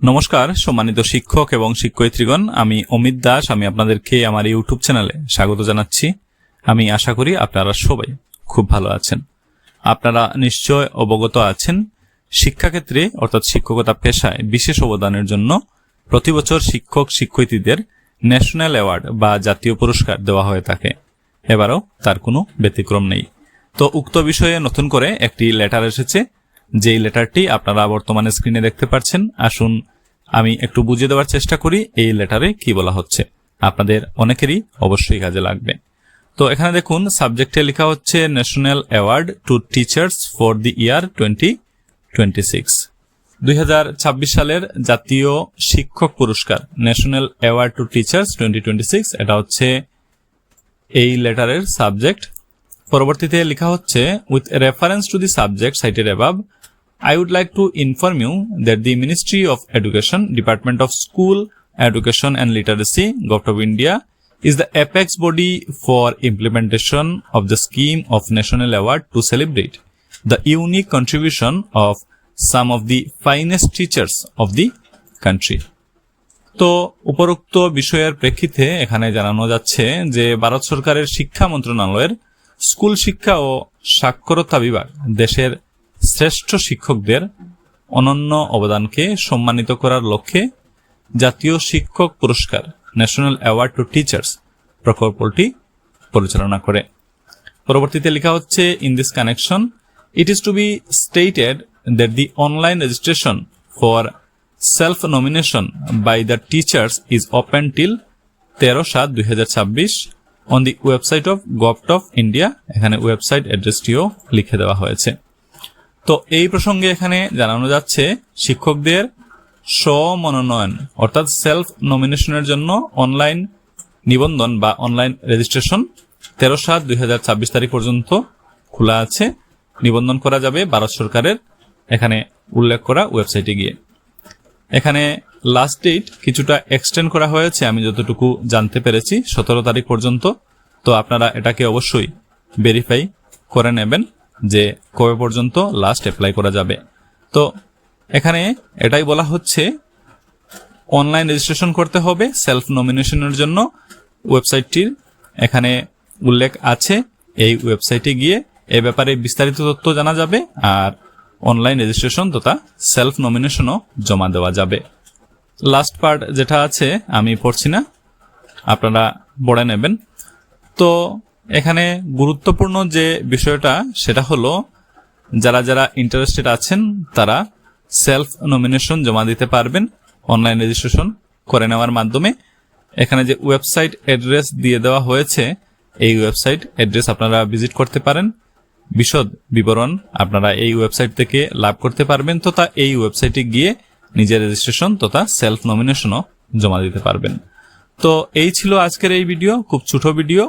নমস্কার সম্মানিত শিক্ষক এবং শিক্ষয়িত্রীগণ, আমি অমিত দাস। আমি আপনাদেরকে আমার ইউটিউব চ্যানেলে স্বাগত জানাচ্ছি। আমি আশা করি আপনারা সবাই খুব ভালো আছেন। আপনারা নিশ্চয় অবগত আছেন, শিক্ষাক্ষেত্রে অর্থাৎ শিক্ষকতা পেশায় বিশেষ অবদানের জন্য প্রতি বছর শিক্ষক শিক্ষয়িত্রীদের ন্যাশনাল অ্যাওয়ার্ড বা জাতীয় পুরস্কার দেওয়া হয়ে থাকে। এবারও তার কোনো ব্যতিক্রম নেই। তো উক্ত বিষয়ে নতুন করে একটি লেটার এসেছে, যেই লেটারটি আপনারা বর্তমানে স্ক্রিনে দেখতে পাচ্ছেন। আসুন আমি একটু বুঝিয়ে দেওয়ার চেষ্টা করি এই লেটারে কি বলা হচ্ছে, আপনাদের অনেকেরই অবশ্যই কাজে লাগবে। তো এখানে দেখুন, সাবজেক্টে লেখা হচ্ছে national award to teachers for the year 2026। 2026 সালের জাতীয় শিক্ষক পুরস্কার ন্যাশনাল অ্যাওয়ার্ড টু টিচার্স 2026, এটা হচ্ছে এই লেটারের সাবজেক্ট। পরবর্তীতে লেখা হচ্ছে, with reference to the subject cited above, I would like to inform you that the Ministry of Education, Department of School Education and Literacy, Government of India, is the apex body for implementation of the scheme of National Award to celebrate the unique contribution of some of the finest teachers of the country. তো উপরোক্ত বিষয়ের প্রেক্ষিতে এখানে জানানো যাচ্ছে যে ভারত সরকারের শিক্ষা মন্ত্রণালয়ের স্কুল শিক্ষা ও সাক্ষরতা বিভাগ দেশের শ্রেষ্ঠ শিক্ষকদের অনন্য অবদানকে সম্মানিত করার লক্ষ্যে জাতীয় শিক্ষক পুরস্কার ন্যাশনাল অ্যাওয়ার্ড টু টিচার্স প্রকল্পটি পরিচালনা করে। পরবর্তীতে লেখা হচ্ছে, in this connection it is to be stated that the online registration for self nomination by the teachers is open till 13/7/2026 on the website of government of India. এখানে website অ্যাড্রেসটিও লিখে দেওয়া হয়েছে। তো এই প্রসঙ্গে এখানে জানানো যাচ্ছে, শিক্ষকদের স্বমনোনয়ন অর্থাৎ সেলফ নমিনেশনের জন্য অনলাইন নিবন্ধন বা অনলাইন রেজিস্ট্রেশন 13/7/2026 তারিখ পর্যন্ত খোলা আছে। নিবন্ধন করা যাবে ভারত সরকারের এখানে উল্লেখ করা ওয়েবসাইটে গিয়ে। এখানে লাস্ট ডেট কিছুটা এক্সটেন্ড করা হয়েছে, আমি যতটুকু জানতে পেরেছি 17 তারিখ পর্যন্ত। তো আপনারা এটাকে অবশ্যই ভেরিফাই করে নেবেন যে কবে পর্যন্ত লাস্ট অ্যাপ্লাই করা যাবে। তো এখানে এটাই বলা হচ্ছে, অনলাইন রেজিস্ট্রেশন করতে হবে সেলফ নমিনেশনের জন্য। ওয়েবসাইটটির এখানে উল্লেখ আছে, এই ওয়েবসাইটে গিয়ে এ ব্যাপারে বিস্তারিত তথ্য জানা যাবে, আর অনলাইন রেজিস্ট্রেশন তথা সেলফ নমিনেশনও জমা দেওয়া যাবে। লাস্ট পার্ট যেটা আছে আমি পড়ছি না, আপনারা পড়ে নেবেন। তো এখানে গুরুত্বপূর্ণ যে বিষয়টা সেটা হলো, যারা যারা ইন্টারেস্টেড আছেন তারা সেলফ নমিনেশন জমা দিতে পারবেন অনলাইন রেজিস্ট্রেশন করে নেওয়ার মাধ্যমে। এখানে যে ওয়েবসাইট অ্যাড্রেস দিয়ে দেওয়া হয়েছে, এই ওয়েবসাইট অ্যাড্রেস আপনারা ভিজিট করতে পারেন। বিশদ বিবরণ আপনারা এই ওয়েবসাইট থেকে লাভ করতে পারবেন, তথা এই ওয়েবসাইটে গিয়ে নিজের রেজিস্ট্রেশন তথা সেলফ নমিনেশনও জমা দিতে পারবেন। তো এই ছিল আজকের এই ভিডিও, খুব ছোট ভিডিও,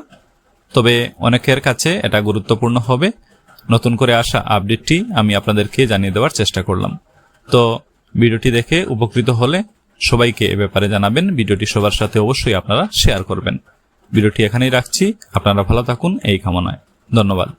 তবে অনেকের কাছে এটা গুরুত্বপূর্ণ হবে। নতুন করে আসা আপডেটটি আমি আপনাদেরকে জানিয়ে দেওয়ার চেষ্টা করলাম। তো ভিডিওটি দেখে উপকৃত হলে সবাইকে এ ব্যাপারে জানাবেন। ভিডিওটি সবার সাথে অবশ্যই আপনারা শেয়ার করবেন। ভিডিওটি এখানেই রাখছি, আপনারা ভালো থাকুন এই কামনায়। ধন্যবাদ।